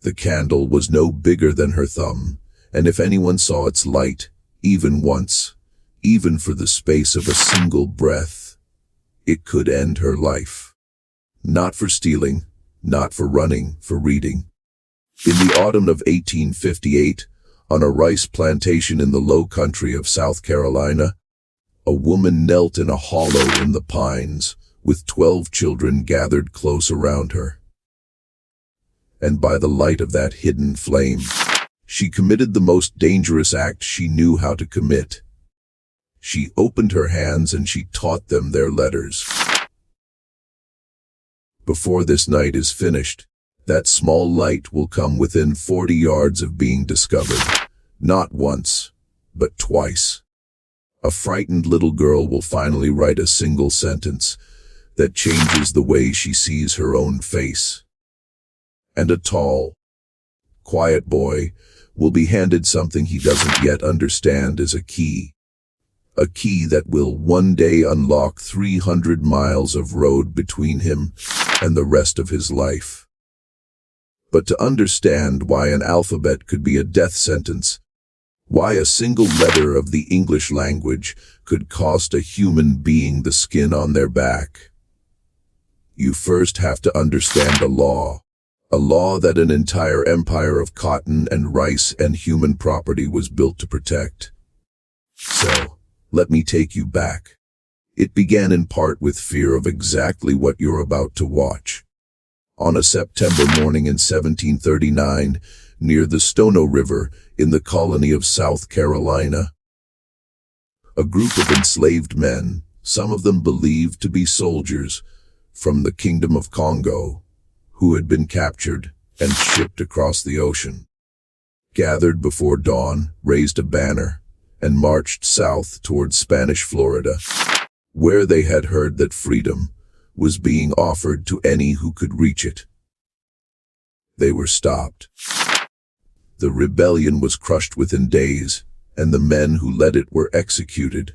The candle was no bigger than her thumb, and if anyone saw its light, even once, even for the space of a single breath, it could end her life. Not for stealing, not for running, for reading. In the autumn of 1858, on a rice plantation in the low country of South Carolina, a woman knelt in a hollow in the pines, with 12 children gathered close around her. And by the light of that hidden flame, she committed the most dangerous act she knew how to commit. She opened her hands and she taught them their letters. Before this night is finished, that small light will come within 40 yards of being discovered, not once, but twice. A frightened little girl will finally write a single sentence that changes the way she sees her own face. And a tall, quiet boy will be handed something he doesn't yet understand as a key that will one day unlock 300 miles of road between him and the rest of his life. But to understand why an alphabet could be a death sentence, why a single letter of the English language could cost a human being the skin on their back, you first have to understand a law that an entire empire of cotton and rice and human property was built to protect. So, let me take you back. It began in part with fear of exactly what you're about to watch. On a September morning in 1739, near the Stono River in the colony of South Carolina, a group of enslaved men, some of them believed to be soldiers from the Kingdom of Congo, who had been captured and shipped across the ocean, gathered before dawn, raised a banner, and marched south towards Spanish Florida, where they had heard that freedom was being offered to any who could reach it. They were stopped. The rebellion was crushed within days, and the men who led it were executed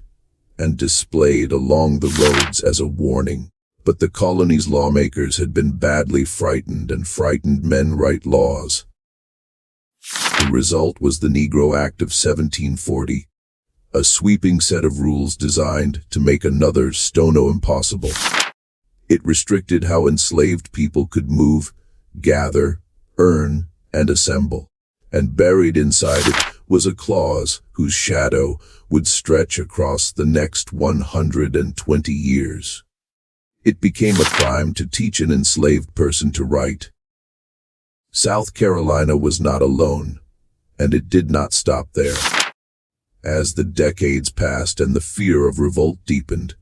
and displayed along the roads as a warning. But the colony's lawmakers had been badly frightened, and frightened men write laws. The result was the Negro Act of 1740, a sweeping set of rules designed to make another Stono impossible. It restricted how enslaved people could move, gather, earn, and assemble. And buried inside it was a clause whose shadow would stretch across the next 120 years. It became a crime to teach an enslaved person to write. South Carolina was not alone, and it did not stop there. As the decades passed and the fear of revolt deepened,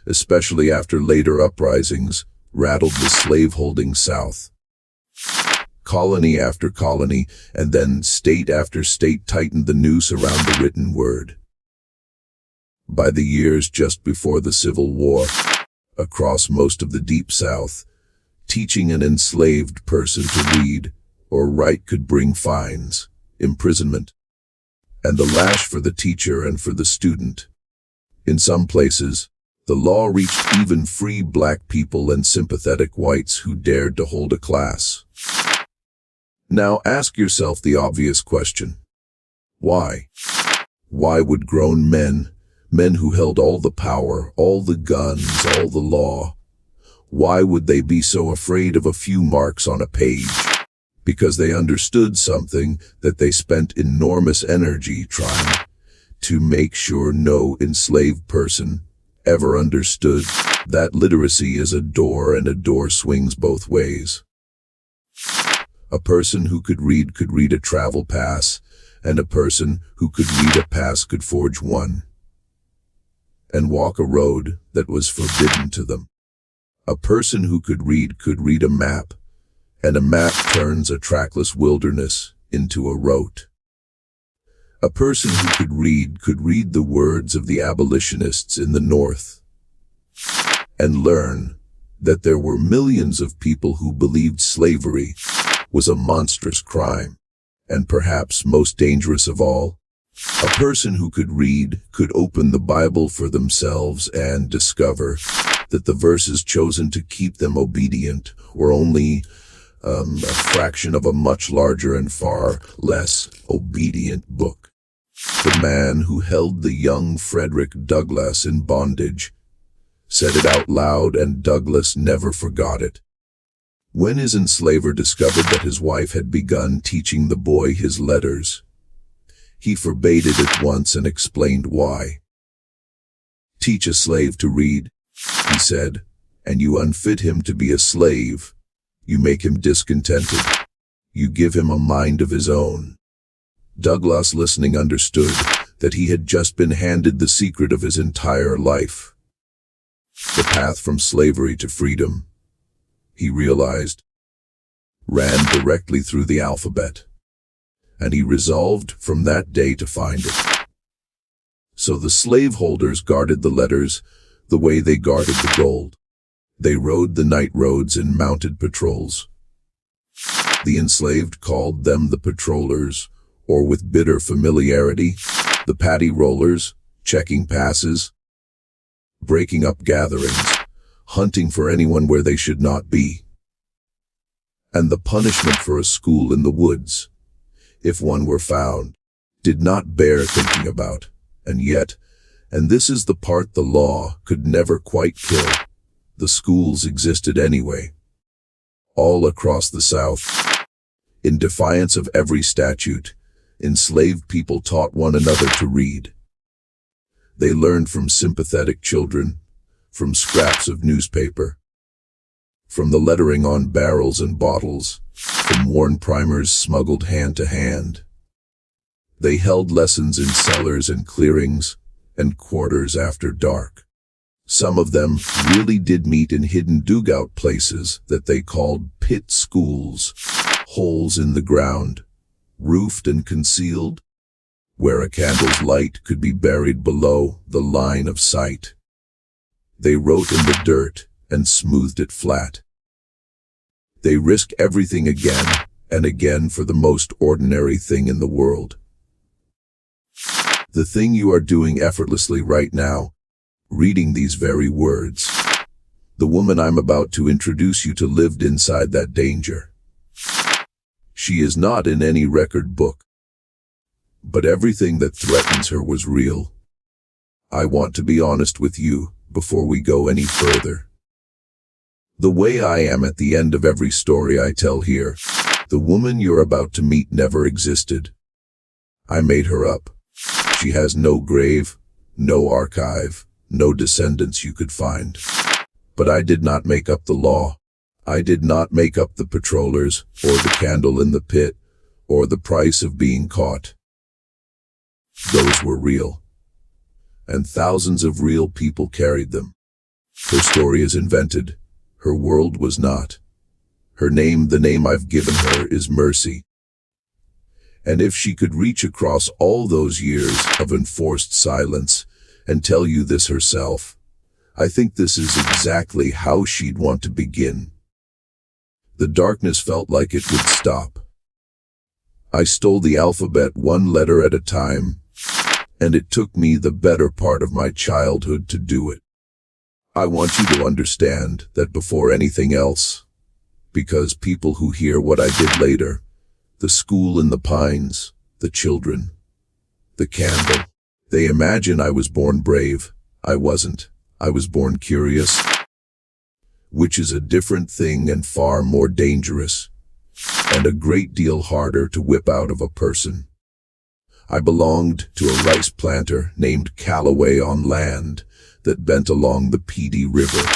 especially after later uprisings rattled the slave-holding South, colony after colony, and then state after state tightened the noose around the written word. By the years just before the Civil War, across most of the Deep South, teaching an enslaved person to read or write could bring fines, imprisonment, and the lash for the teacher and for the student. In some places, the law reached even free black people and sympathetic whites who dared to hold a class. Now ask yourself the obvious question. Why? Why would grown men who held all the power, all the guns, all the law, why would they be so afraid of a few marks on a page? Because they understood something that they spent enormous energy trying to make sure no enslaved person ever understood, that literacy is a door and a door swings both ways. A person who could read a travel pass, and a person who could read a pass could forge one and walk a road that was forbidden to them. A person who could read a map, and a map turns a trackless wilderness into a rote. A person who could read the words of the abolitionists in the North and learn that there were millions of people who believed slavery was a monstrous crime, and perhaps most dangerous of all, a person who could read could open the Bible for themselves and discover that the verses chosen to keep them obedient were only a fraction of a much larger and far less obedient book. The man who held the young Frederick Douglass in bondage said it out loud, and Douglass never forgot it. When his enslaver discovered that his wife had begun teaching the boy his letters, he forbade it at once and explained why. "Teach a slave to read," he said, "and you unfit him to be a slave. You make him discontented. You give him a mind of his own." Douglass, listening, understood that he had just been handed the secret of his entire life. The path from slavery to freedom, he realized, ran directly through the alphabet, and he resolved from that day to find it. So the slaveholders guarded the letters the way they guarded the gold. They rode the night roads in mounted patrols. The enslaved called them the patrollers, or with bitter familiarity, the paddy rollers, checking passes, breaking up gatherings, hunting for anyone where they should not be. And the punishment for a school in the woods, if one were found, did not bear thinking about. And yet, and this is the part the law could never quite kill, the schools existed anyway. All across the South, in defiance of every statute, enslaved people taught one another to read. They learned from sympathetic children, from scraps of newspaper, from the lettering on barrels and bottles, from worn primers smuggled hand to hand. They held lessons in cellars and clearings and quarters after dark. Some of them really did meet in hidden dugout places that they called pit schools, holes in the ground, roofed and concealed, where a candle's light could be buried below the line of sight. They wrote in the dirt and smoothed it flat. They risked everything again and again for the most ordinary thing in the world. The thing you are doing effortlessly right now, reading these very words. The woman I'm about to introduce you to lived inside that danger. She is not in any record book, but everything that threatens her was real. I want to be honest with you before we go any further. The way I am at the end of every story I tell here, the woman you're about to meet never existed. I made her up. She has no grave, no archive, no descendants you could find. But I did not make up the law. I did not make up the patrollers, or the candle in the pit, or the price of being caught. Those were real. And thousands of real people carried them. Her story is invented. Her world was not. Her name, the name I've given her, is Mercy. And if she could reach across all those years of enforced silence and tell you this herself, I think this is exactly how she'd want to begin. The darkness felt like it would stop. I stole the alphabet one letter at a time, and it took me the better part of my childhood to do it. I want you to understand that before anything else, because people who hear what I did later, the school in the pines, the children, the candle, they imagine I was born brave. I wasn't. I was born curious, which is a different thing and far more dangerous, and a great deal harder to whip out of a person. I belonged to a rice planter named Callaway on land that bent along the Petey River,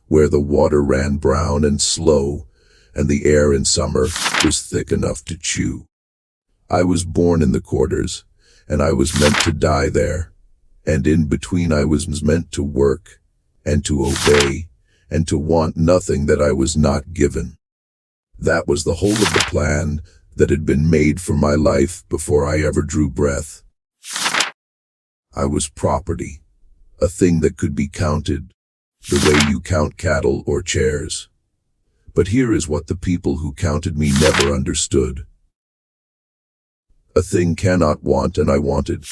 where the water ran brown and slow, and the air in summer was thick enough to chew. I was born in the quarters, and I was meant to die there, and in between I was meant to work, and to obey, and to want nothing that I was not given. That was the whole of the plan that had been made for my life before I ever drew breath. I was property, a thing that could be counted, the way you count cattle or chairs. But here is what the people who counted me never understood. A thing cannot want, and I wanted.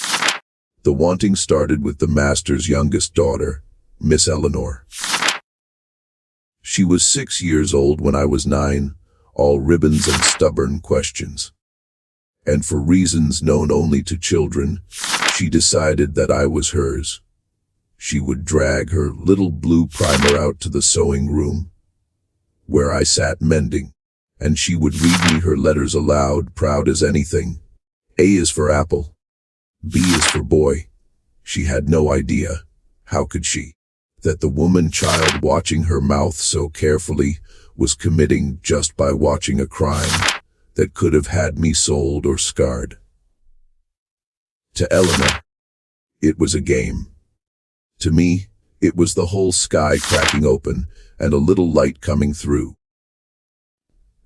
The wanting started with the master's youngest daughter, Miss Eleanor. She was 6 years old when I was 9, all ribbons and stubborn questions. And for reasons known only to children, she decided that I was hers. She would drag her little blue primer out to the sewing room, where I sat mending, and she would read me her letters aloud, proud as anything. A is for apple. B is for boy. She had no idea, how could she, that the woman child watching her mouth so carefully was committing just by watching a crime that could have had me sold or scarred. To Eleanor, it was a game. To me, it was the whole sky cracking open and a little light coming through.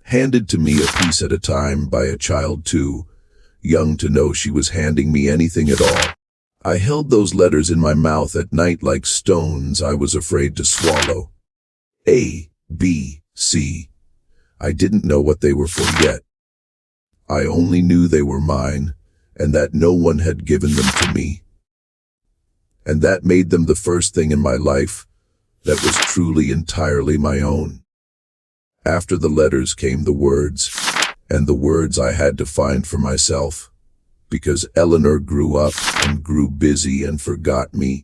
Handed to me a piece at a time by a child too, young to know she was handing me anything at all. I held those letters in my mouth at night like stones I was afraid to swallow. A, B, C. I didn't know what they were for yet. I only knew they were mine, and that no one had given them to me. And that made them the first thing in my life that was truly entirely my own. After the letters came the words, and the words I had to find for myself, because Eleanor grew up and grew busy and forgot me,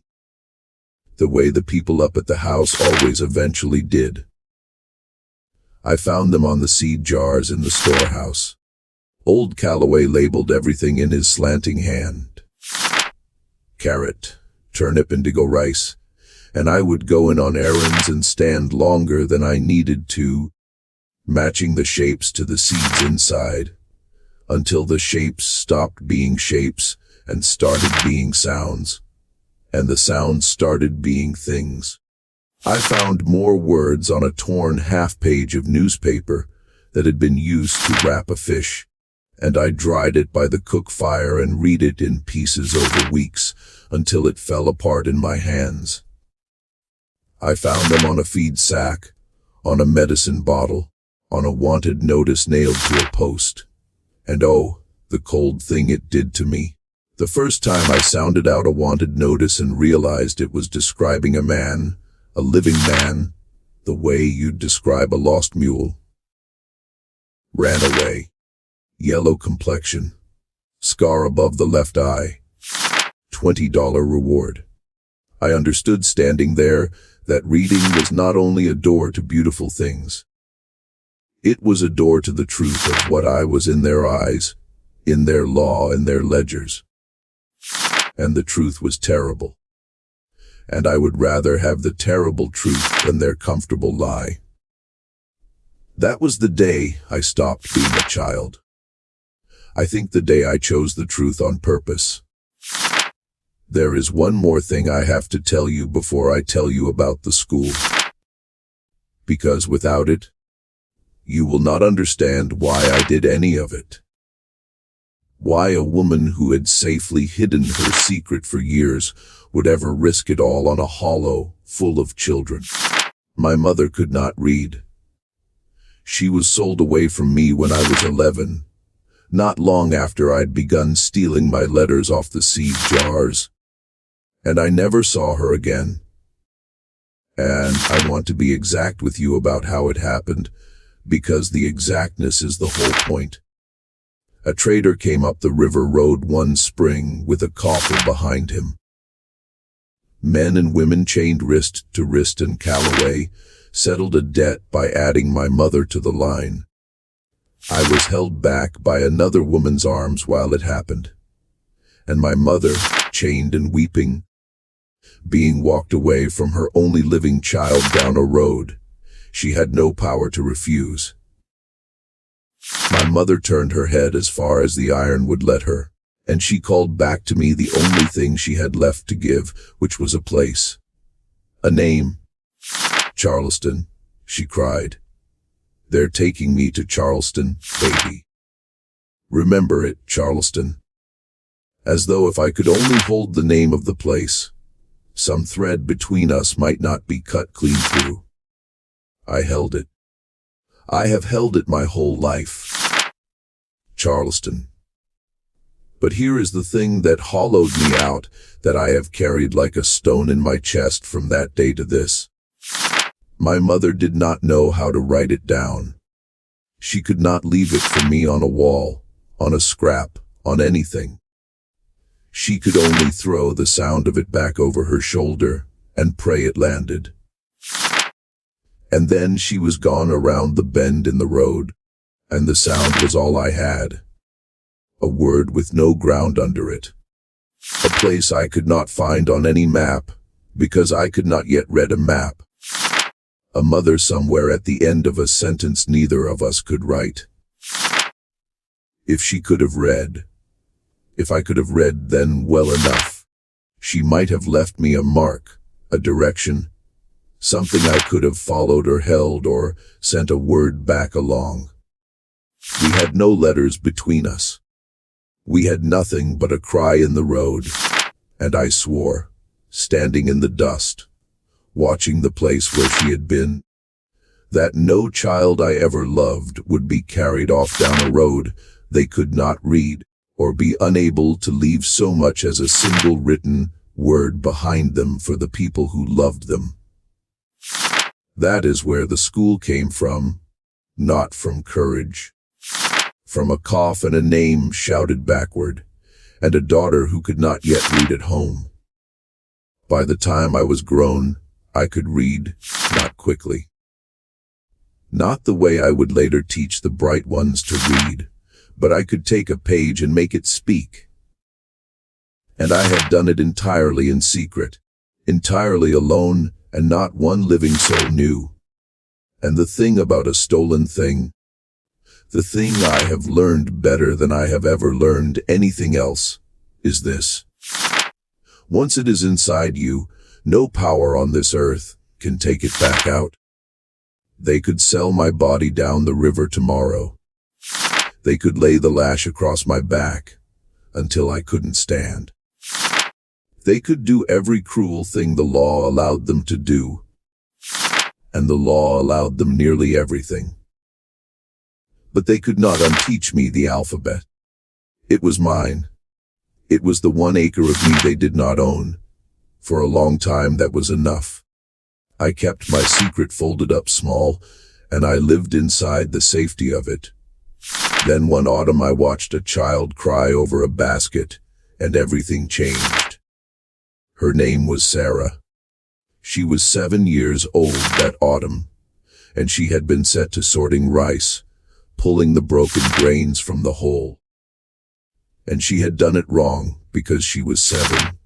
the way the people up at the house always eventually did. I found them on the seed jars in the storehouse. Old Calloway labeled everything in his slanting hand. Carrot, turnip, indigo rice, and I would go in on errands and stand longer than I needed to, matching the shapes to the seeds inside, until the shapes stopped being shapes and started being sounds, and the sounds started being things. I found more words on a torn half-page of newspaper that had been used to wrap a fish, and I dried it by the cook fire and read it in pieces over weeks until it fell apart in my hands. I found them on a feed sack, on a medicine bottle, on a wanted notice nailed to a post. And oh, the cold thing it did to me. The first time I sounded out a wanted notice and realized it was describing a man, a living man, the way you'd describe a lost mule. Ran away. Yellow complexion. Scar above the left eye. $20 reward. I understood standing there that reading was not only a door to beautiful things. It was a door to the truth of what I was in their eyes, in their law and their ledgers. And the truth was terrible. And I would rather have the terrible truth than their comfortable lie. That was the day I stopped being a child. I think the day I chose the truth on purpose. There is one more thing I have to tell you before I tell you about the school. Because without it, you will not understand why I did any of it. Why a woman who had safely hidden her secret for years would ever risk it all on a hollow full of children. My mother could not read. She was sold away from me when I was 11, not long after I'd begun stealing my letters off the seed jars. And I never saw her again. And I want to be exact with you about how it happened, because the exactness is the whole point. A trader came up the river road one spring with a coffer behind him. Men and women chained wrist to wrist, and Calloway settled a debt by adding my mother to the line. I was held back by another woman's arms while it happened, and my mother, chained and weeping, being walked away from her only living child down a road she had no power to refuse. My mother turned her head as far as the iron would let her, and she called back to me the only thing she had left to give, which was a place, a name. Charleston, she cried. They're taking me to Charleston, baby. Remember it, Charleston. As though if I could only hold the name of the place, some thread between us might not be cut clean through. I held it. I have held it my whole life. Charleston. But here is the thing that hollowed me out, that I have carried like a stone in my chest from that day to this. My mother did not know how to write it down. She could not leave it for me on a wall, on a scrap, on anything. She could only throw the sound of it back over her shoulder and pray it landed. And then she was gone around the bend in the road, and the sound was all I had. A word with no ground under it. A place I could not find on any map, because I could not yet read a map. A mother somewhere at the end of a sentence neither of us could write. If she could have read, if I could have read then well enough, she might have left me a mark, a direction, something I could have followed or held or sent a word back along. We had no letters between us. We had nothing but a cry in the road, and I swore, standing in the dust, watching the place where she had been, that no child I ever loved would be carried off down a road they could not read, or be unable to leave so much as a single written word behind them for the people who loved them. That is where the school came from, not from courage. From a cough and a name shouted backward, and a daughter who could not yet read at home. By the time I was grown, I could read, not quickly. Not the way I would later teach the bright ones to read, but I could take a page and make it speak. And I had done it entirely in secret, entirely alone, and not one living soul knew. And the thing about a stolen thing, the thing I have learned better than I have ever learned anything else, is this. Once it is inside you, no power on this earth can take it back out. They could sell my body down the river tomorrow. They could lay the lash across my back until I couldn't stand. They could do every cruel thing the law allowed them to do, and the law allowed them nearly everything. But they could not unteach me the alphabet. It was mine. It was the 1 acre of me they did not own. For a long time that was enough. I kept my secret folded up small, and I lived inside the safety of it. Then one autumn I watched a child cry over a basket, and everything changed. Her name was Sarah. She was 7 years old that autumn, and she had been set to sorting rice, pulling the broken grains from the hole. And she had done it wrong because she was 7,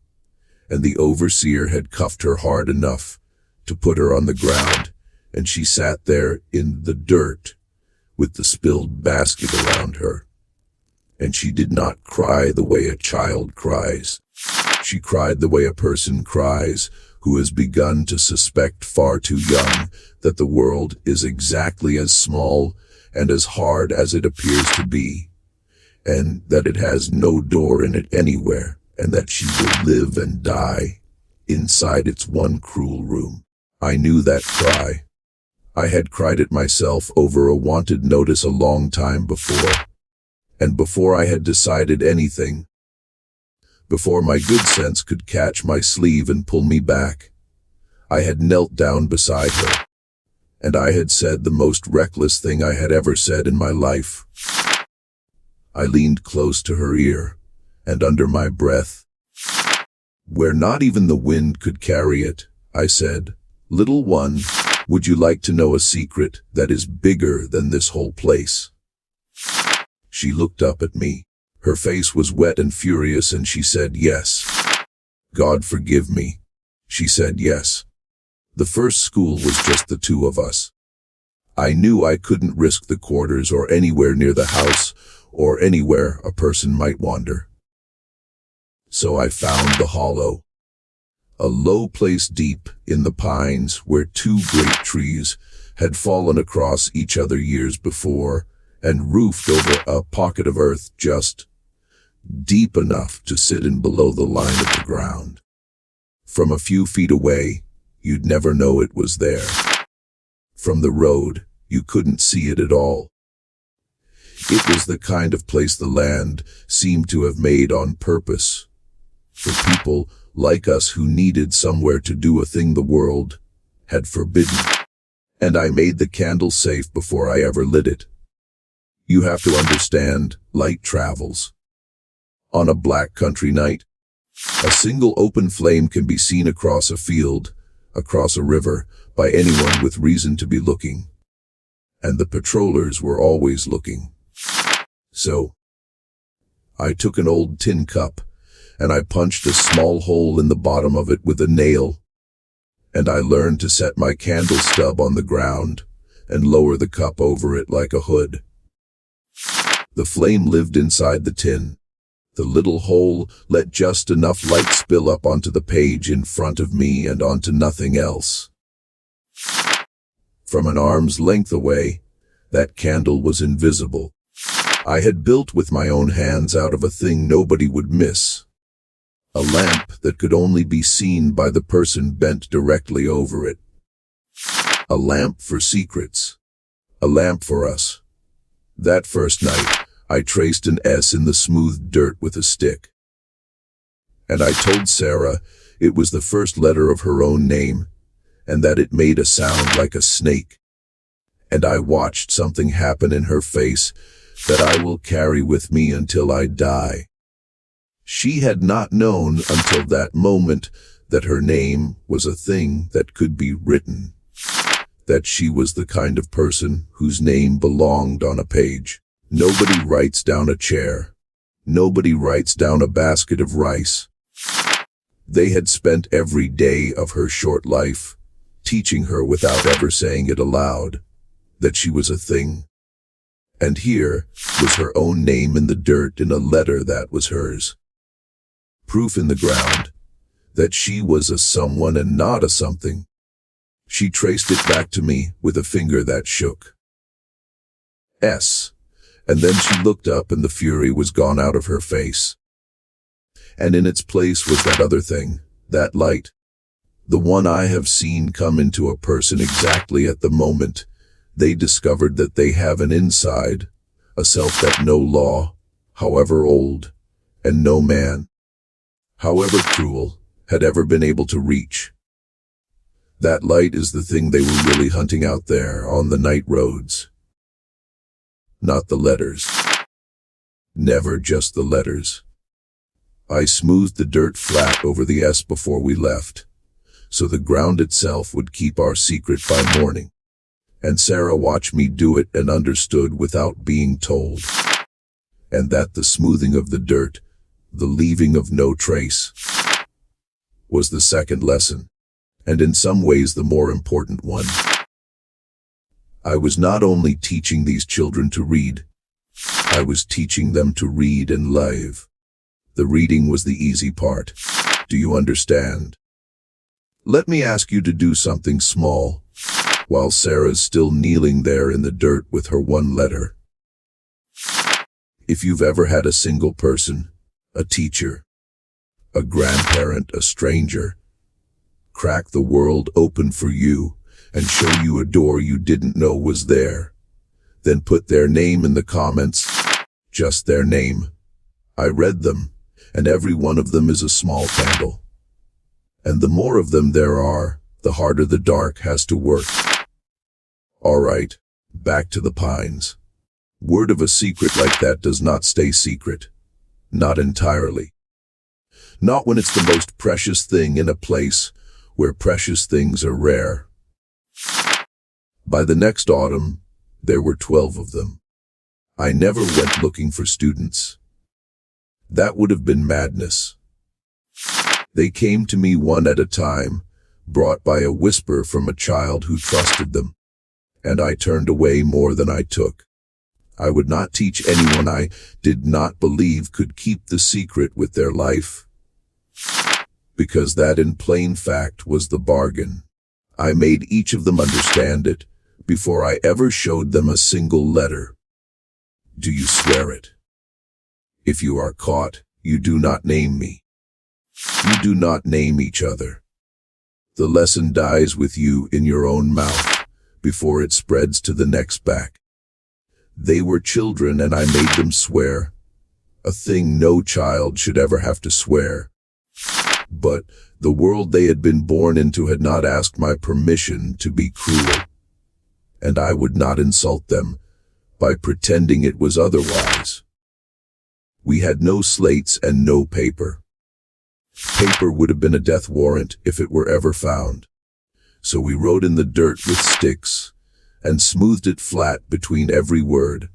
and the overseer had cuffed her hard enough to put her on the ground, and she sat there in the dirt with the spilled basket around her. And she did not cry the way a child cries. She cried the way a person cries who has begun to suspect far too young that the world is exactly as small and as hard as it appears to be, and that it has no door in it anywhere, and that she will live and die inside its one cruel room. I knew that cry. I had cried it myself over a wanted notice a long time before, and before I had decided anything, before my good sense could catch my sleeve and pull me back, I had knelt down beside her, and I had said the most reckless thing I had ever said in my life. I leaned close to her ear, and under my breath, where not even the wind could carry it, I said, "Little one, would you like to know a secret that is bigger than this whole place?" She looked up at me. Her face was wet and furious, and she said, "Yes." "God forgive me." She said, "Yes." The first school was just the two of us. I knew I couldn't risk the quarters or anywhere near the house or anywhere a person might wander. So I found the hollow, a low place deep in the pines where 2 great trees had fallen across each other years before and roofed over a pocket of earth just deep enough to sit in below the line of the ground. From a few feet away, you'd never know it was there. From the road, you couldn't see it at all. It was the kind of place the land seemed to have made on purpose, for people like us who needed somewhere to do a thing the world had forbidden. And I made the candle safe before I ever lit it. You have to understand, light travels. On a black country night, a single open flame can be seen across a field, across a river, by anyone with reason to be looking. And the patrollers were always looking. So, I took an old tin cup, and I punched a small hole in the bottom of it with a nail, and I learned to set my candle stub on the ground and lower the cup over it like a hood. The flame lived inside the tin. The little hole let just enough light spill up onto the page in front of me and onto nothing else. From an arm's length away, that candle was invisible. I had built with my own hands out of a thing nobody would miss. A lamp that could only be seen by the person bent directly over it. A lamp for secrets. A lamp for us. That first night, I traced an S in the smooth dirt with a stick. And I told Sarah it was the first letter of her own name, and that it made a sound like a snake. And I watched something happen in her face that I will carry with me until I die. She had not known until that moment that her name was a thing that could be written, that she was the kind of person whose name belonged on a page. Nobody writes down a chair. Nobody writes down a basket of rice. They had spent every day of her short life teaching her without ever saying it aloud that she was a thing. And here was her own name in the dirt in a letter that was hers. Proof in the ground that she was a someone and not a something. She traced it back to me with a finger that shook. S. And then she looked up and the fury was gone out of her face. And in its place was that other thing, that light. The one I have seen come into a person exactly at the moment they discovered that they have an inside, a self that no law, however old, and no man, however cruel, had ever been able to reach. That light is the thing they were really hunting out there on the night roads. Not the letters. Never just the letters. I smoothed the dirt flat over the S before we left, so the ground itself would keep our secret by morning. And Sarah watched me do it and understood without being told. And that the smoothing of the dirt, the leaving of no trace, was the second lesson, and in some ways the more important one. I was not only teaching these children to read, I was teaching them to read and live. The reading was the easy part. Do you understand? Let me ask you to do something small, while Sarah's still kneeling there in the dirt with her one letter. If you've ever had a single person, a teacher, a grandparent, a stranger, crack the world open for you and show you a door you didn't know was there, then put their name in the comments, just their name. I read them, and every one of them is a small candle. And the more of them there are, the harder the dark has to work. All right, back to the pines. Word of a secret like that does not stay secret. Not entirely. Not when it's the most precious thing in a place where precious things are rare. By the next autumn, there were 12 of them. I never went looking for students. That would have been madness. They came to me one at a time, brought by a whisper from a child who trusted them. And I turned away more than I took. I would not teach anyone I did not believe could keep the secret with their life. Because that in plain fact was the bargain. I made each of them understand it before I ever showed them a single letter. Do you swear it? If you are caught, you do not name me. You do not name each other. The lesson dies with you in your own mouth before it spreads to the next back. They were children and I made them swear, a thing no child should ever have to swear. But the world they had been born into had not asked my permission to be cruel, and I would not insult them by pretending it was otherwise. We had no slates and no paper. Paper would have been a death warrant if it were ever found. So we wrote in the dirt with sticks and smoothed it flat between every word.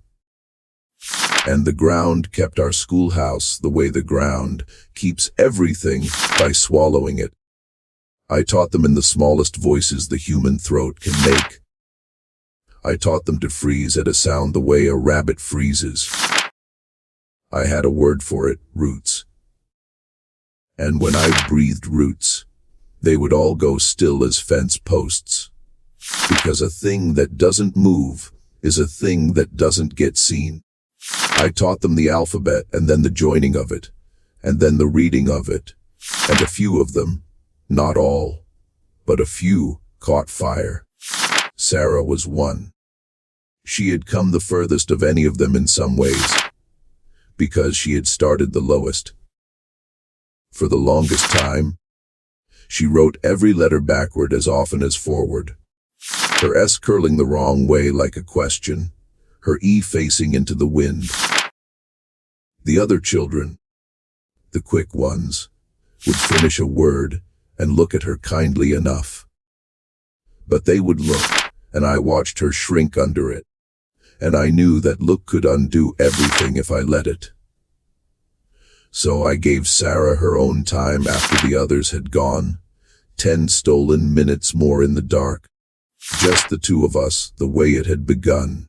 And the ground kept our schoolhouse the way the ground keeps everything by swallowing it. I taught them in the smallest voices the human throat can make. I taught them to freeze at a sound the way a rabbit freezes. I had a word for it, roots. And when I breathed roots, they would all go still as fence posts. Because a thing that doesn't move is a thing that doesn't get seen. I taught them the alphabet and then the joining of it, and then the reading of it, and a few of them, not all, but a few, caught fire. Sarah was one. She had come the furthest of any of them in some ways, because she had started the lowest. For the longest time, she wrote every letter backward as often as forward, her S curling the wrong way like a question, her E facing into the wind. The other children, the quick ones, would finish a word and look at her kindly enough. But they would look, and I watched her shrink under it, and I knew that look could undo everything if I let it. So I gave Sarah her own time after the others had gone, 10 stolen minutes more in the dark, just the two of us, the way it had begun.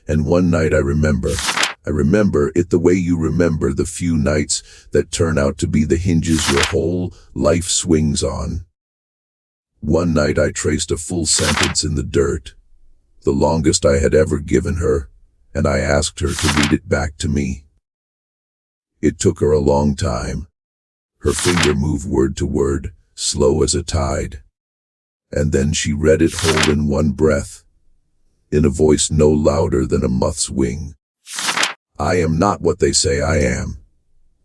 And one night I remember it the way you remember the few nights that turn out to be the hinges your whole life swings on. One night I traced a full sentence in the dirt, the longest I had ever given her, and I asked her to read it back to me. It took her a long time. Her finger moved word to word, slow as a tide. And then she read it whole in one breath, in a voice no louder than a moth's wing. I am not what they say I am.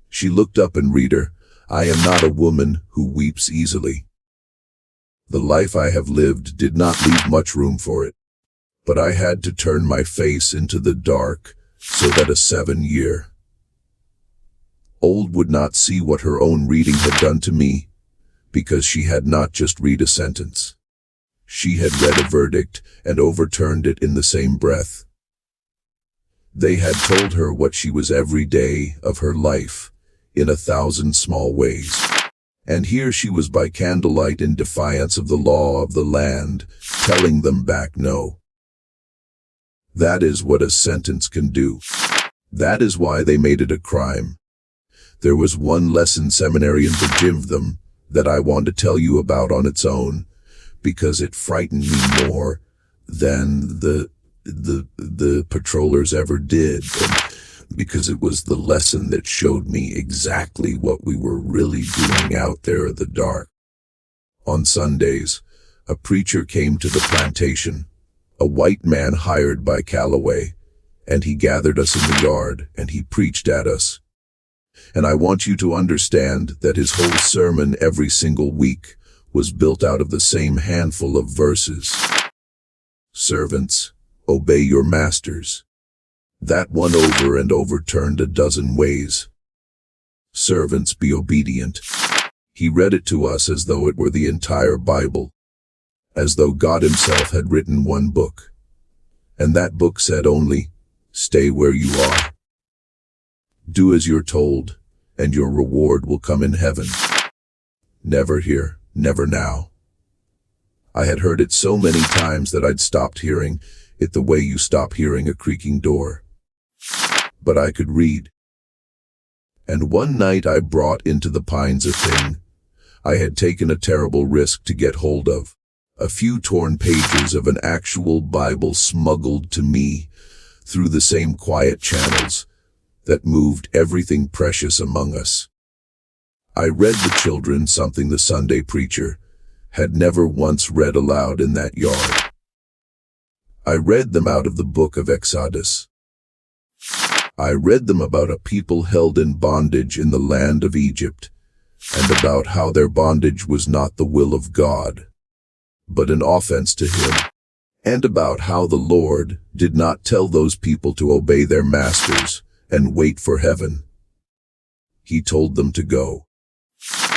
She looked up and read her. I am not a woman who weeps easily. The life I have lived did not leave much room for it, but I had to turn my face into the dark so that a 7-year-old would not see what her own reading had done to me, because she had not just read a sentence. She had read a verdict and overturned it in the same breath. They had told her what she was every day of her life, in 1,000 small ways. And here she was by candlelight in defiance of the law of the land, telling them back no. That is what a sentence can do. That is why they made it a crime. There was one lesson seminarian forgave them that I want to tell you about on its own, because it frightened me more than the patrollers ever did, and because it was the lesson that showed me exactly what we were really doing out there in the dark. On Sundays, a preacher came to the plantation, a white man hired by Calloway, and he gathered us in the yard, and he preached at us. And I want you to understand that his whole sermon every single week was built out of the same handful of verses. Servants, obey your masters. That one over and over turned a dozen ways. Servants, be obedient. He read it to us as though it were the entire Bible, as though God himself had written one book. And that book said only, stay where you are. Do as you're told, and your reward will come in heaven. Never here, never now. I had heard it so many times that I'd stopped hearing it the way you stop hearing a creaking door. But I could read. And one night I brought into the Pines a thing I had taken a terrible risk to get hold of. A few torn pages of an actual Bible smuggled to me through the same quiet channels that moved everything precious among us. I read the children something the Sunday preacher had never once read aloud in that yard. I read them out of the book of Exodus. I read them about a people held in bondage in the land of Egypt, and about how their bondage was not the will of God, but an offense to him. and about how the Lord did not tell those people to obey their masters and wait for heaven. He told them to go.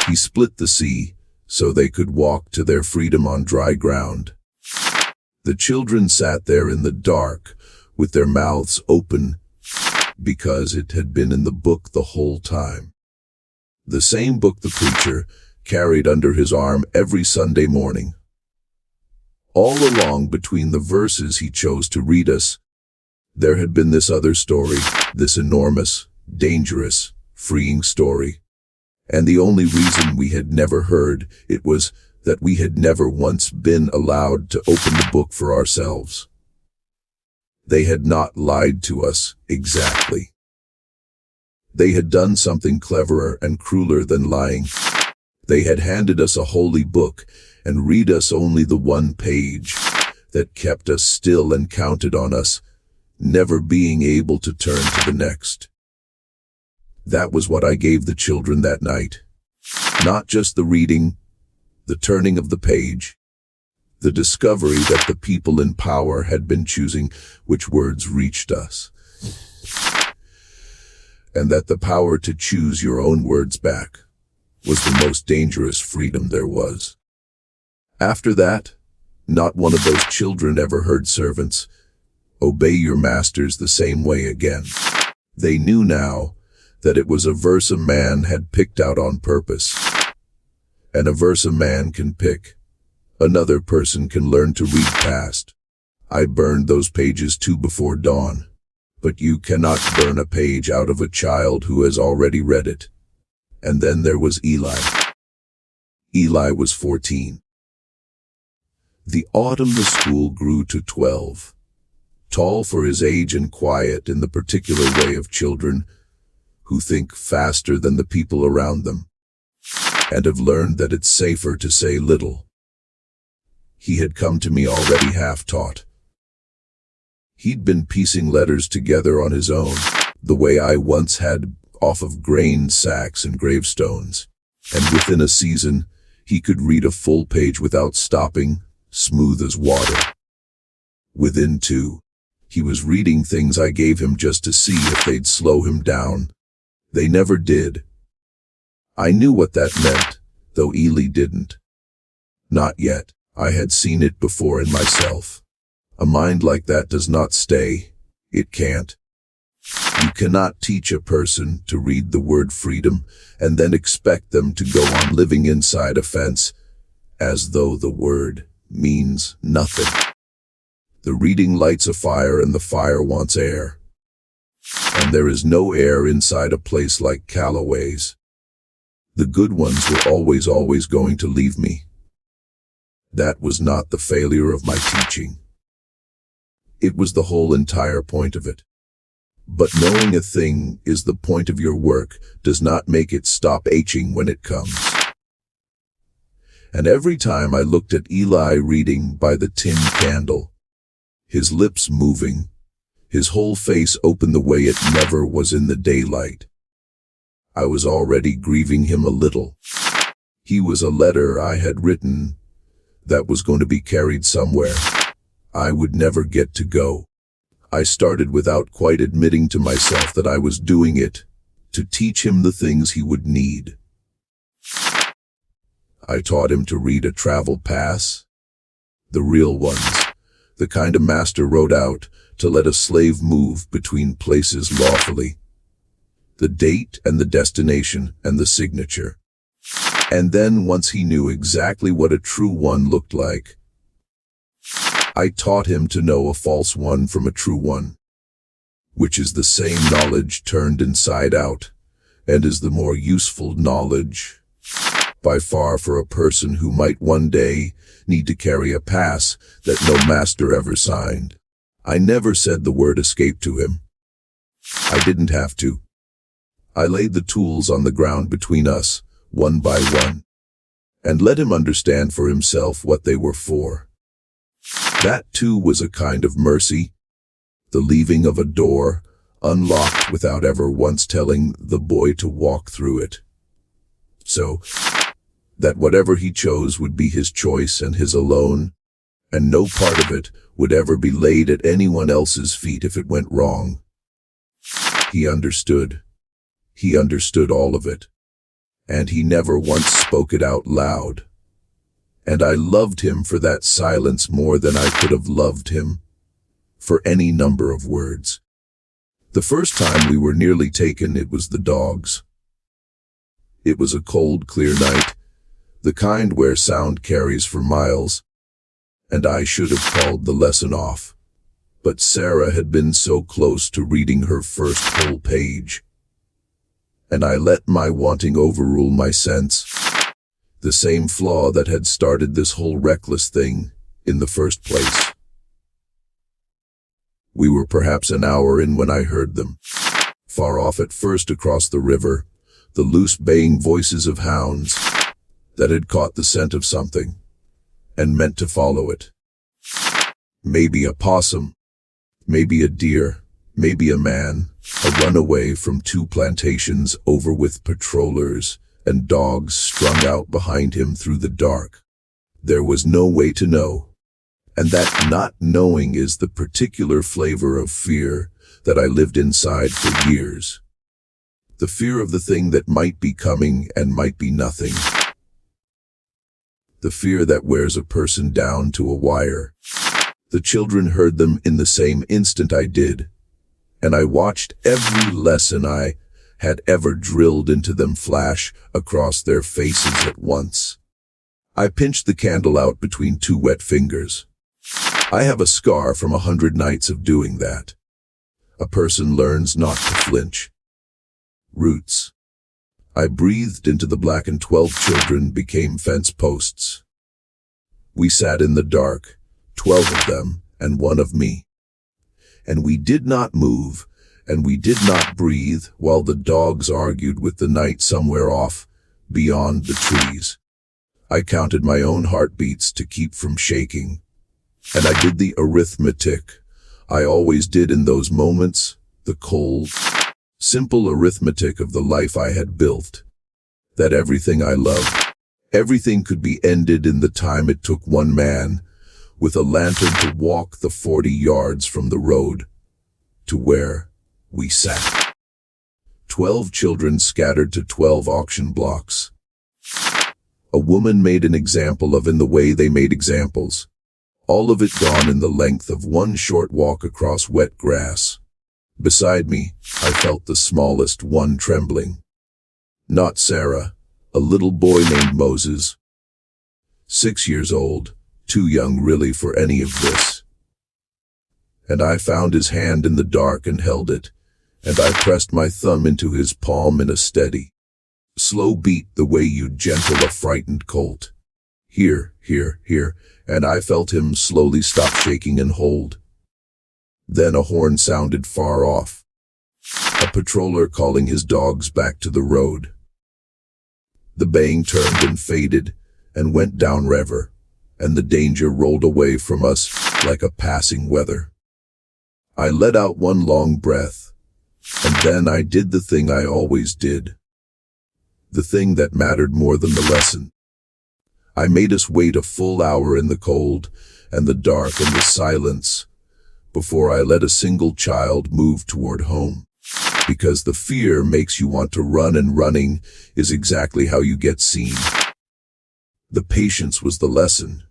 He split the sea so they could walk to their freedom on dry ground. The children sat there in the dark with their mouths open because it had been in the book the whole time. The same book the preacher carried under his arm every Sunday morning. All along between the verses he chose to read us, there had been this other story, this enormous, dangerous, freeing story. And the only reason we had never heard it was that we had never once been allowed to open the book for ourselves. They had not lied to us exactly. They had done something cleverer and crueler than lying. They had handed us a holy book and read us only the one page that kept us still and counted on us, never being able to turn to the next. That was what I gave the children that night. Not just the reading, the turning of the page, the discovery that the people in power had been choosing which words reached us, and that the power to choose your own words back was the most dangerous freedom there was. After that, not one of those children ever heard servants obey your masters the same way again. They knew now that it was a verse a man had picked out on purpose. And a verse a man can pick, another person can learn to read past. I burned those pages too before dawn, but you cannot burn a page out of a child who has already read it. And then there was Eli. Eli was 14. The autumn the school grew to 12. Tall for his age and quiet in the particular way of children who think faster than the people around them, and have learned that it's safer to say little. He had come to me already half-taught. He'd been piecing letters together on his own, the way I once had off of grain sacks and gravestones, and within a season he could read a full page without stopping, smooth as water. Within 2, he was reading things I gave him just to see if they'd slow him down. They never did. I knew what that meant, though Eli didn't. Not yet. I had seen it before in myself. A mind like that does not stay. It can't. You cannot teach a person to read the word freedom and then expect them to go on living inside a fence as though the word means nothing. The reading lights a fire and the fire wants air. And there is no air inside a place like Callaway's. The good ones were always going to leave me. That was not the failure of my teaching. It was the whole entire point of it. But knowing a thing is the point of your work does not make it stop aching when it comes. And every time I looked at Eli reading by the tin candle, his lips moving, his whole face open the way it never was in the daylight, I was already grieving him a little. He was a letter I had written that was going to be carried somewhere. I would never get to go. I started without quite admitting to myself that I was doing it to teach him the things he would need. I taught him to read a travel pass, the real ones, the kind a master wrote out to let a slave move between places lawfully, the date and the destination and the signature. And then once he knew exactly what a true one looked like, I taught him to know a false one from a true one, which is the same knowledge turned inside out, and is the more useful knowledge, by far, for a person who might one day need to carry a pass that no master ever signed. I never said the word escape to him. I didn't have to. I laid the tools on the ground between us, one by one, and let him understand for himself what they were for. That too was a kind of mercy, the leaving of a door unlocked without ever once telling the boy to walk through it. So that whatever he chose would be his choice and his alone, and no part of it would ever be laid at anyone else's feet if it went wrong. He understood. He understood all of it, and he never once spoke it out loud. And I loved him for that silence more than I could have loved him for any number of words. The first time we were nearly taken, it was the dogs. It was a cold, clear night, the kind where sound carries for miles, and I should have called the lesson off. But Sarah had been so close to reading her first whole page, and I let my wanting overrule my sense, the same flaw that had started this whole reckless thing in the first place. We were perhaps an hour in when I heard them. Far off at first across the river, the loose baying voices of hounds that had caught the scent of something and meant to follow it. Maybe a possum, maybe a deer, maybe a man, a runaway from 2 plantations over with patrollers and dogs strung out behind him through the dark. There was no way to know. And that not knowing is the particular flavor of fear that I lived inside for years. The fear of the thing that might be coming and might be nothing. The fear that wears a person down to a wire. The children heard them in the same instant I did, and I watched every lesson I had ever drilled into them flash across their faces at once. I pinched the candle out between 2 wet fingers. I have a scar from 100 nights of doing that. A person learns not to flinch. Roots. I breathed into the black, and 12 children became fence posts. We sat in the dark, 12 of them and 1 of me. And we did not move, and we did not breathe while the dogs argued with the night somewhere off beyond the trees. I counted my own heartbeats to keep from shaking. And I did the arithmetic I always did in those moments, the cold, simple arithmetic of the life I had built. That everything I loved, everything could be ended in the time it took one man, with a lantern, to walk the 40 yards from the road to where we sat. 12 children scattered to 12 auction blocks. A woman made an example of in the way they made examples. All of it gone in the length of 1 short walk across wet grass. Beside me, I felt the smallest one trembling. Not Sarah, a little boy named Moses. 6 years old, too young really for any of this. And I found his hand in the dark and held it, and I pressed my thumb into his palm in a steady, slow beat, the way you'd gentle a frightened colt. Here, here, here. And I felt him slowly stop shaking and hold. Then a horn sounded far off. A patroller calling his dogs back to the road. The baying turned and faded and went downriver, and the danger rolled away from us like a passing weather. I let out one long breath, and then I did the thing I always did. The thing that mattered more than the lesson. I made us wait a full hour in the cold and the dark and the silence before I let a single child move toward home. Because the fear makes you want to run, and running is exactly how you get seen. The patience was the lesson.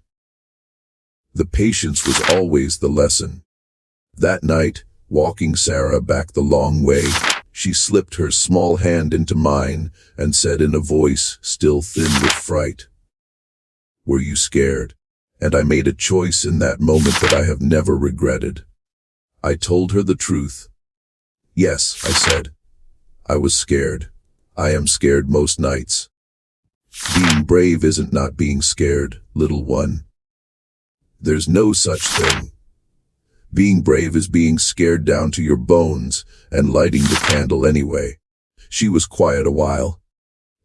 The patience was always the lesson. That night, walking Sarah back the long way, she slipped her small hand into mine and said in a voice still thin with fright, "Were you scared?" And I made a choice in that moment that I have never regretted. I told her the truth. "Yes," I said. "I was scared. I am scared most nights. Being brave isn't not being scared, little one. There's no such thing. Being brave is being scared down to your bones and lighting the candle anyway." She was quiet a while.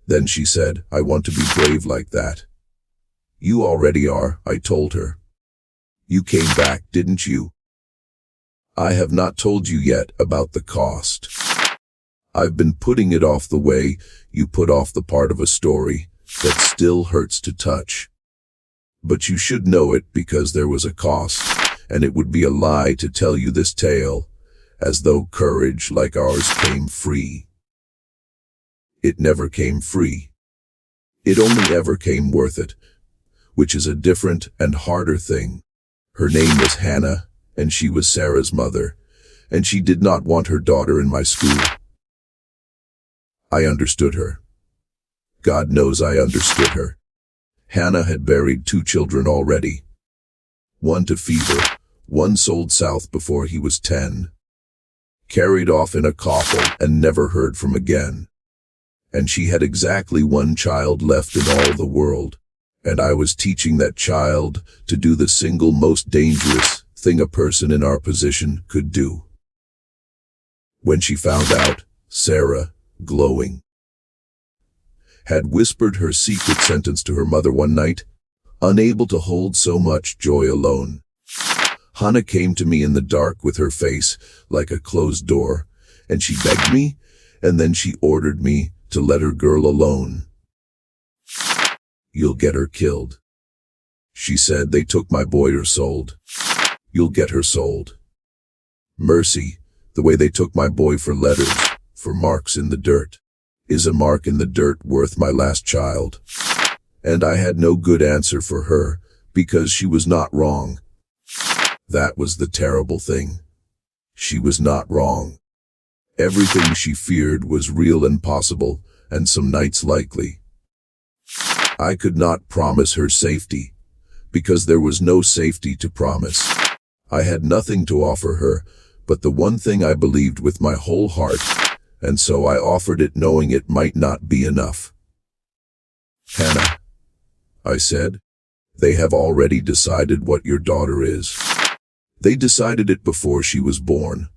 Then she said, "I want to be brave like that." "You already are," I told her. "You came back, didn't you?" "I have not told you yet about the cost. I've been putting it off the way you put off the part of a story that still hurts to touch. But you should know it because there was a cost, and it would be a lie to tell you this tale, as though courage like ours came free. It never came free. It only ever came worth it, which is a different and harder thing. Her name was Hannah, and she was Sarah's mother, and she did not want her daughter in my school. I understood her. God knows I understood her. Hannah had buried 2 children already. One to fever, one sold south before he was 10. Carried off in a coffin and never heard from again. And she had exactly 1 child left in all the world. And I was teaching that child to do the single most dangerous thing a person in our position could do. When she found out, Sarah, glowing, had whispered her secret sentence to her mother one night, unable to hold so much joy alone. Hannah came to me in the dark with her face like a closed door, and she begged me, and then she ordered me to let her girl alone. "You'll get her killed," she said. "They took my boy or sold. You'll get her sold." Mercy, the way they took my boy for letters, for marks in the dirt. Is a mark in the dirt worth my last child? And I had no good answer for her, because she was not wrong. That was the terrible thing. She was not wrong. Everything she feared was real and possible, and some nights likely. I could not promise her safety, because there was no safety to promise. I had nothing to offer her, but the one thing I believed with my whole heart, and so I offered it knowing it might not be enough. "Hannah," I said, "they have already decided what your daughter is. They decided it before she was born.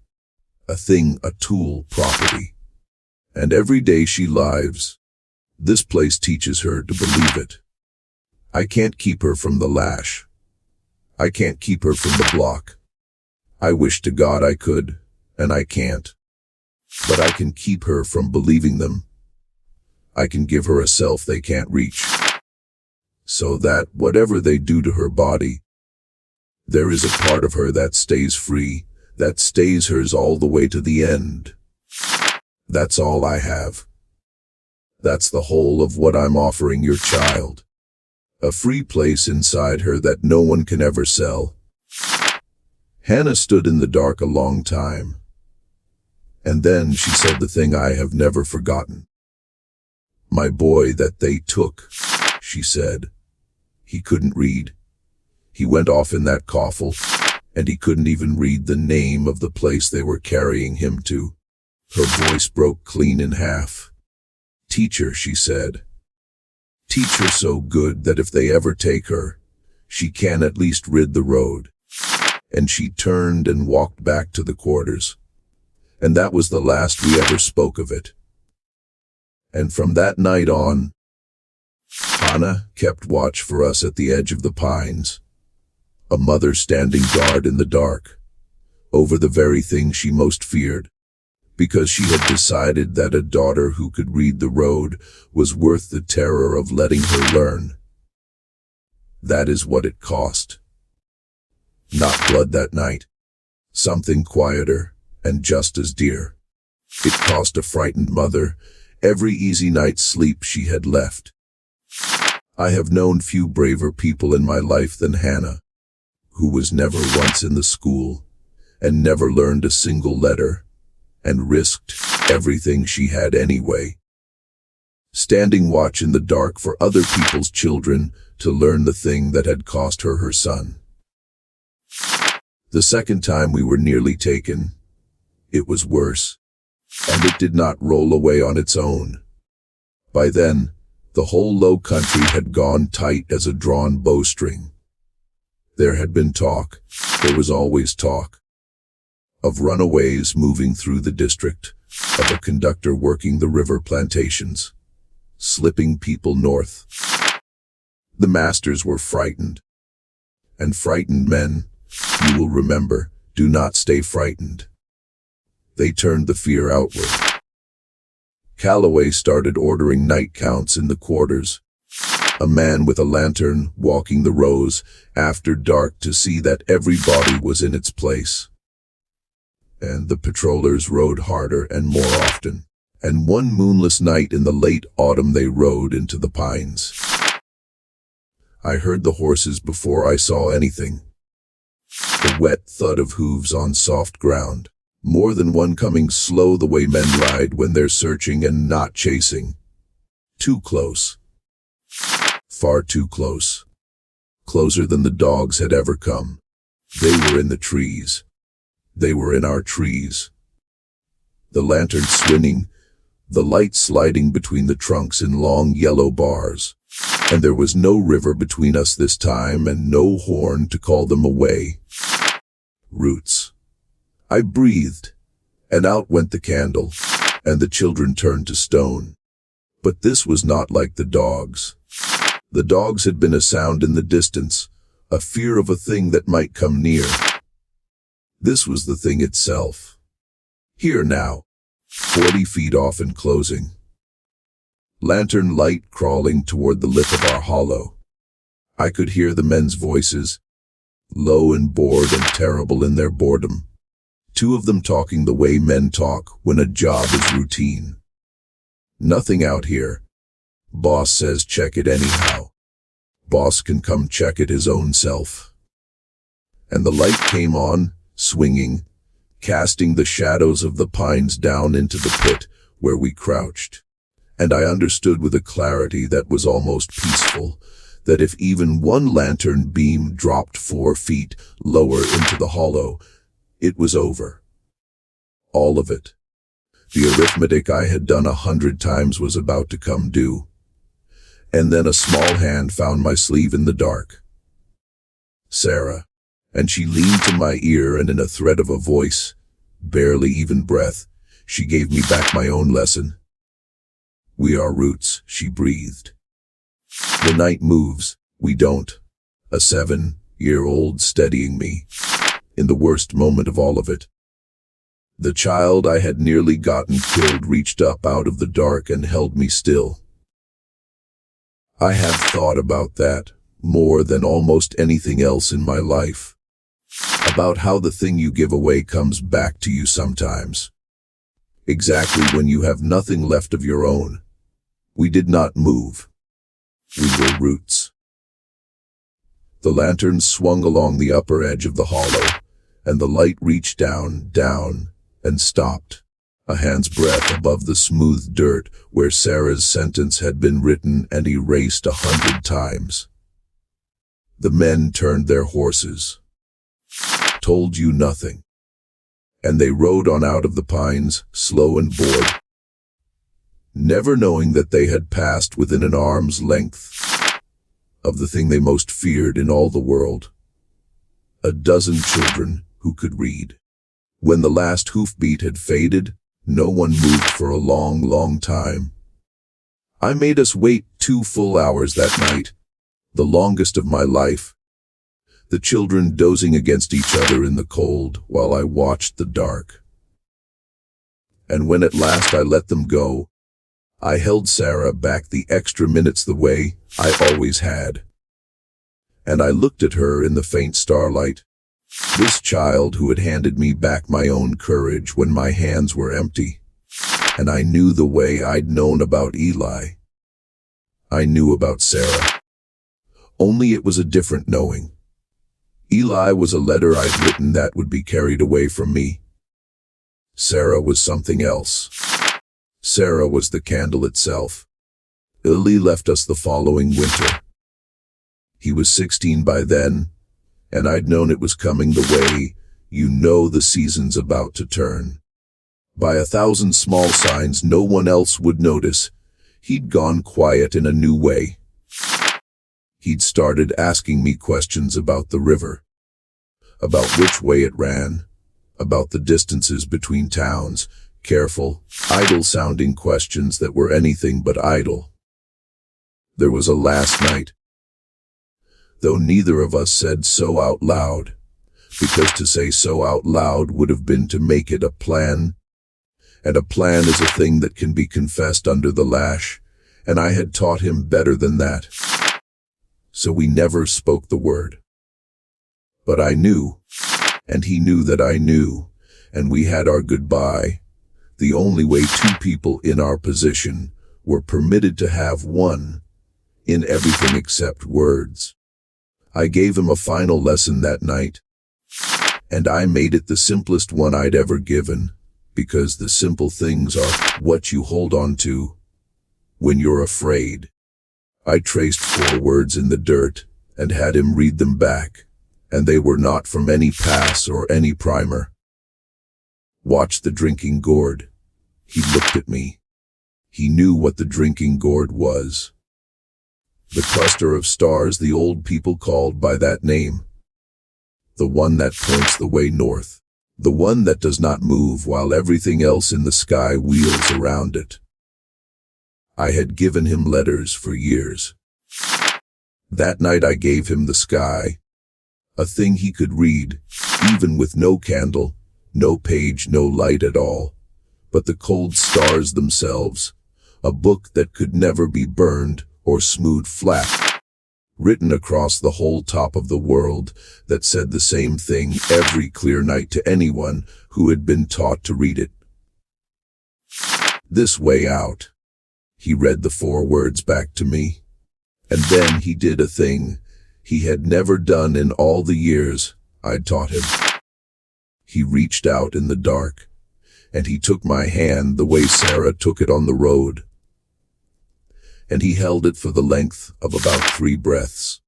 A thing, a tool, property. And every day she lives, this place teaches her to believe it. I can't keep her from the lash. I can't keep her from the block. I wish to God I could, and I can't. But I can keep her from believing them. I can give her a self they can't reach. So that, whatever they do to her body, there is a part of her that stays free, that stays hers all the way to the end. That's all I have. That's the whole of what I'm offering your child. A free place inside her that no one can ever sell." Hannah stood in the dark a long time. And then she said the thing I have never forgotten. "My boy that they took," she said. "He couldn't read. He went off in that coffin, and he couldn't even read the name of the place they were carrying him to." Her voice broke clean in half. "Teach her," she said. "Teach her so good that if they ever take her, she can at least rid the road." And she turned and walked back to the quarters. And that was the last we ever spoke of it. And from that night on, Hannah kept watch for us at the edge of the pines, a mother standing guard in the dark, over the very thing she most feared, because she had decided that a daughter who could read the road was worth the terror of letting her learn. That is what it cost. Not blood that night. Something quieter and just as dear. It cost a frightened mother every easy night's sleep she had left. I have known few braver people in my life than Hannah, who was never once in the school, and never learned a single letter, and risked everything she had anyway, standing watch in the dark for other people's children to learn the thing that had cost her her son. The second time we were nearly taken, it was worse, and it did not roll away on its own. By then, the whole low country had gone tight as a drawn bowstring. There had been talk, there was always talk, of runaways moving through the district, of a conductor working the river plantations, slipping people north. The masters were frightened, and frightened men, you will remember, do not stay frightened. They turned the fear outward. Calloway started ordering night counts in the quarters. A man with a lantern walking the rows after dark to see that every body was in its place. And the patrollers rode harder and more often. And one moonless night in the late autumn they rode into the pines. I heard the horses before I saw anything. The wet thud of hooves on soft ground. More than one coming slow the way men ride when they're searching and not chasing. Too close. Far too close. Closer than the dogs had ever come. They were in the trees. They were in our trees. The lantern swinging, the light sliding between the trunks in long yellow bars. And there was no river between us this time and no horn to call them away. Roots. I breathed, and out went the candle, and the children turned to stone. But this was not like the dogs. The dogs had been a sound in the distance, a fear of a thing that might come near. This was the thing itself. Here now, 40 feet off and closing. Lantern light crawling toward the lip of our hollow. I could hear the men's voices, low and bored and terrible in their boredom. Two of them talking the way men talk when a job is routine. Nothing out here. Boss says check it anyhow. Boss can come check it his own self. And the light came on, swinging, casting the shadows of the pines down into the pit where we crouched. And I understood with a clarity that was almost peaceful, that if even one lantern beam dropped 4 feet lower into the hollow, it was over. All of it. The arithmetic I had done 100 times was about to come due. And then a small hand found my sleeve in the dark. Sarah. And she leaned to my ear, and in a thread of a voice, barely even breath, she gave me back my own lesson. We are roots, she breathed. The night moves, we don't. A 7-year-old steadying me. In the worst moment of all of it. The child I had nearly gotten killed reached up out of the dark and held me still. I have thought about that more than almost anything else in my life. About how the thing you give away comes back to you sometimes. Exactly when you have nothing left of your own. We did not move. We were roots. The lantern swung along the upper edge of the hollow, and the light reached down, and stopped, a hand's breadth above the smooth dirt where Sarah's sentence had been written and erased 100 times. The men turned their horses. Told you nothing. And they rode on out of the pines, slow and bored, never knowing that they had passed within an arm's length of the thing they most feared in all the world. A dozen children who could read. When the last hoofbeat had faded, no one moved for a long, long time. I made us wait 2 full hours that night, the longest of my life. The children dozing against each other in the cold while I watched the dark. And when at last I let them go, I held Sarah back the extra minutes the way I always had. And I looked at her in the faint starlight, this child who had handed me back my own courage when my hands were empty. And I knew the way I'd known about Eli. I knew about Sarah. Only it was a different knowing. Eli was a letter I'd written that would be carried away from me. Sarah was something else. Sarah was the candle itself. Eli left us the following winter. He was 16 by then, and I'd known it was coming the way you know the season's about to turn. By 1,000 small signs no one else would notice, he'd gone quiet in a new way. He'd started asking me questions about the river, about which way it ran, about the distances between towns, careful, idle-sounding questions that were anything but idle. There was a last night, though neither of us said so out loud, because to say so out loud would have been to make it a plan, and a plan is a thing that can be confessed under the lash, and I had taught him better than that. so we never spoke the word. But I knew, and he knew that I knew, and we had our goodbye, the only way two people in our position were permitted to have one, in everything except words. I gave him a final lesson that night, and I made it the simplest one I'd ever given, because the simple things are what you hold on to when you're afraid. I traced 4 words in the dirt and had him read them back, and they were not from any pass or any primer. Watch the drinking gourd. He looked at me. He knew what the drinking gourd was. The cluster of stars the old people called by that name. The one that points the way north. The one that does not move while everything else in the sky wheels around it. I had given him letters for years. That night I gave him the sky, a thing he could read, even with no candle, no page, no light at all, but the cold stars themselves, a book that could never be burned or smoothed flat, written across the whole top of the world that said the same thing every clear night to anyone who had been taught to read it. This way out. He read the 4 words back to me, and then he did a thing he had never done in all the years I'd taught him. He reached out in the dark, and he took my hand the way Sarah took it on the road, and he held it for the length of about 3 breaths.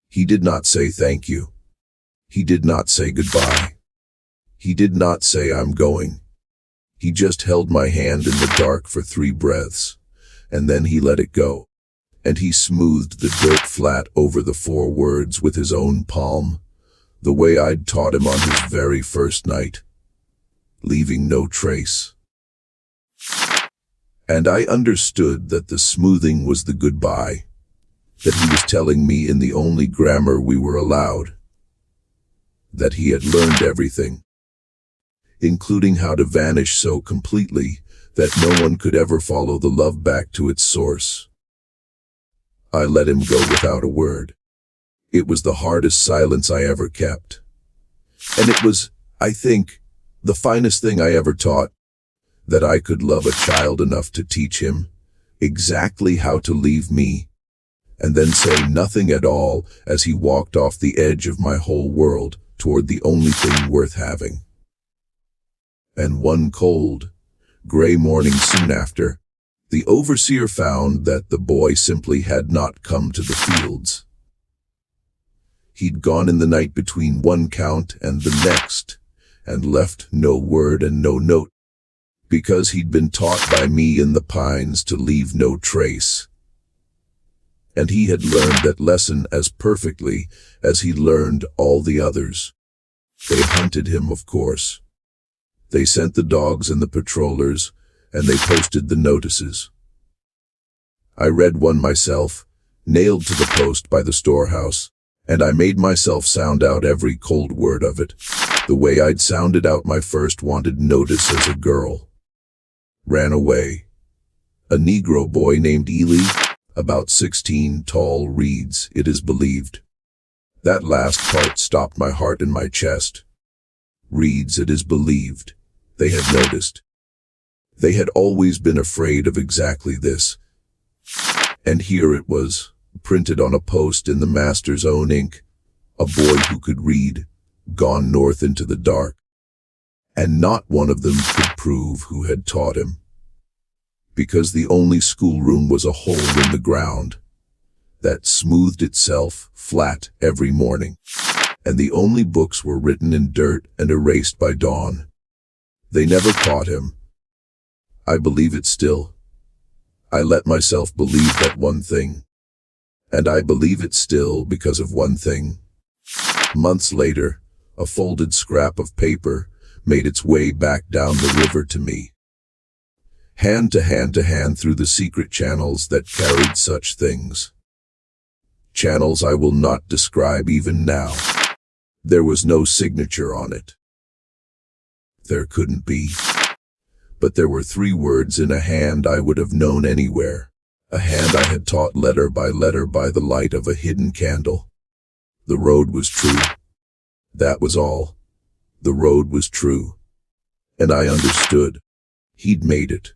He did not say thank you. He did not say goodbye. He did not say I'm going. He just held my hand in the dark for 3 breaths. And then he let it go, and he smoothed the dirt flat over the 4 words with his own palm, the way I'd taught him on his very first night, leaving no trace. And I understood that the smoothing was the goodbye, that he was telling me in the only grammar we were allowed, that he had learned everything, including how to vanish so completely that no one could ever follow the love back to its source. I let him go without a word. It was the hardest silence I ever kept. And it was, I think, the finest thing I ever taught, that I could love a child enough to teach him exactly how to leave me, and then say nothing at all as he walked off the edge of my whole world toward the only thing worth having. And one cold, gray morning soon after, the overseer found that the boy simply had not come to the fields. He'd gone in the night between one count and the next, and left no word and no note, because he'd been taught by me in the pines to leave no trace. And he had learned that lesson as perfectly as he learned all the others. They hunted him, of course. They sent the dogs and the patrollers, and they posted the notices. I read one myself, nailed to the post by the storehouse, and I made myself sound out every cold word of it, the way I'd sounded out my first wanted notice as a girl. Ran away. A Negro boy named Ely, about 16, tall, reads, it is believed. That last part stopped my heart in my chest. Reads, it is believed. They had noticed. They had always been afraid of exactly this. And here it was, printed on a post in the master's own ink, a boy who could read, gone north into the dark. And not one of them could prove who had taught him. Because the only schoolroom was a hole in the ground that smoothed itself flat every morning, and the only books were written in dirt and erased by dawn. They never caught him. I believe it still. I let myself believe that one thing. And I believe it still because of one thing. Months later, a folded scrap of paper made its way back down the river to me. Hand to hand to hand through the secret channels that carried such things. Channels I will not describe even now. There was no signature on it. There couldn't be. But there were 3 words in a hand I would have known anywhere. A hand I had taught letter by the light of a hidden candle. The road was true. That was all. The road was true. And I understood. He'd made it.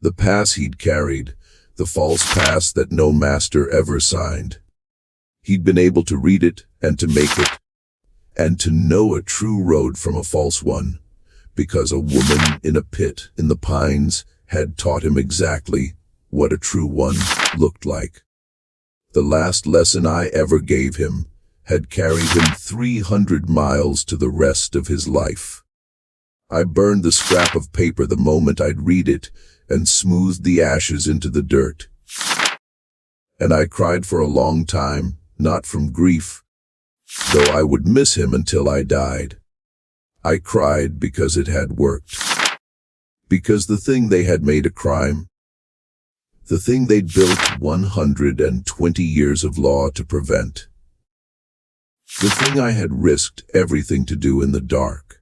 The pass he'd carried, the false pass that no master ever signed. He'd been able to read it and to make it, and to know a true road from a false one, because a woman in a pit in the pines had taught him exactly what a true one looked like. The last lesson I ever gave him had carried him 300 miles to the rest of his life. I burned the scrap of paper the moment I'd read it and smoothed the ashes into the dirt. And I cried for a long time, not from grief, though I would miss him until I died. I cried because it had worked. Because the thing they had made a crime, the thing they'd built 120 years of law to prevent, the thing I had risked everything to do in the dark,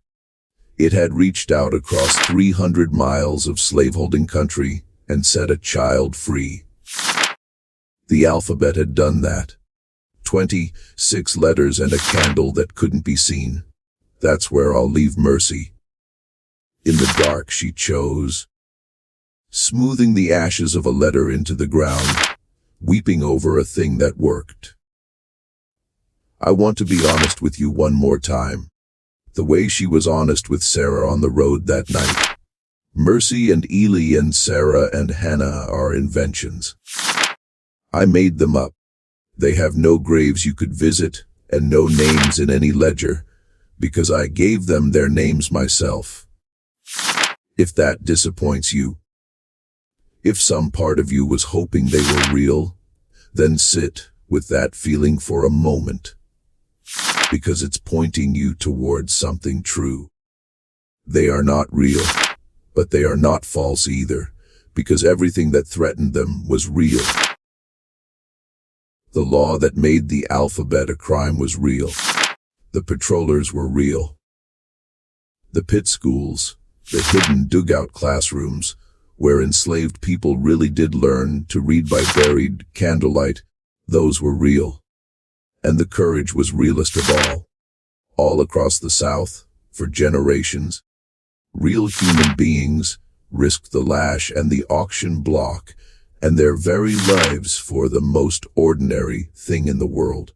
it had reached out across 300 miles of slaveholding country and set a child free. The alphabet had done that. 26 letters and a candle that couldn't be seen. That's where I'll leave Mercy. In the dark she chose, smoothing the ashes of a letter into the ground, weeping over a thing that worked. I want to be honest with you one more time. The way she was honest with Sarah on the road that night. Mercy and Ely and Sarah and Hannah are inventions. I made them up. They have no graves you could visit and no names in any ledger, because I gave them their names myself. If that disappoints you, if some part of you was hoping they were real, then sit with that feeling for a moment, because it's pointing you towards something true. They are not real, but they are not false either, because everything that threatened them was real. The law that made the alphabet a crime was real. The patrollers were real. The pit schools, the hidden dugout classrooms, where enslaved people really did learn to read by buried candlelight, those were real. And the courage was realest of all across the South, for generations. Real human beings risked the lash and the auction block and their very lives for the most ordinary thing in the world.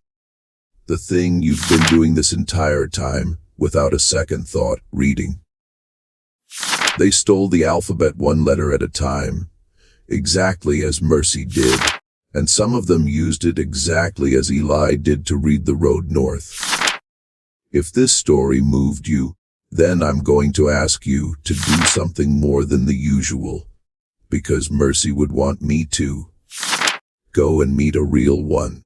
The thing you've been doing this entire time without a second thought, reading. They stole the alphabet one letter at a time, exactly as Mercy did, and some of them used it exactly as Ely did to read the road north. If this story moved you, then I'm going to ask you to do something more than the usual, because Mercy would want me to. Go and meet a real one.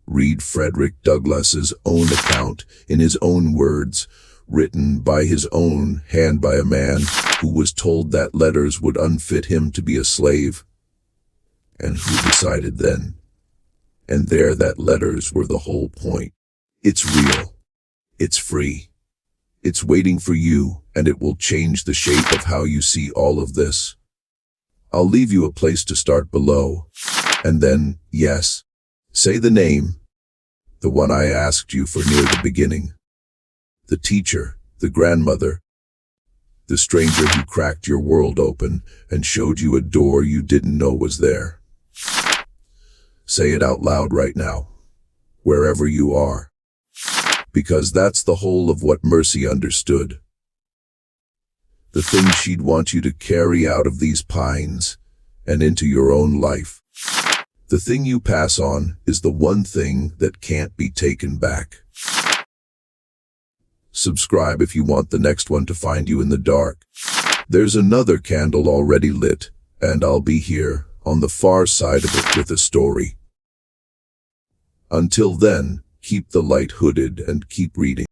Read Frederick Douglass's own account in his own words, written by his own hand by a man who was told that letters would unfit him to be a slave, and who decided then and there that letters were the whole point. It's real. It's free. It's waiting for you, and it will change the shape of how you see all of this. I'll leave you a place to start below, and then, yes, say the name, the one I asked you for near the beginning. The teacher, the grandmother, the stranger who cracked your world open and showed you a door you didn't know was there. Say it out loud right now, wherever you are, because that's the whole of what Mercy understood. The thing she'd want you to carry out of these pines and into your own life. The thing you pass on is the one thing that can't be taken back. Subscribe if you want the next one to find you in the dark. There's another candle already lit, and I'll be here on the far side of it with a story. Until then, keep the light hooded and keep reading.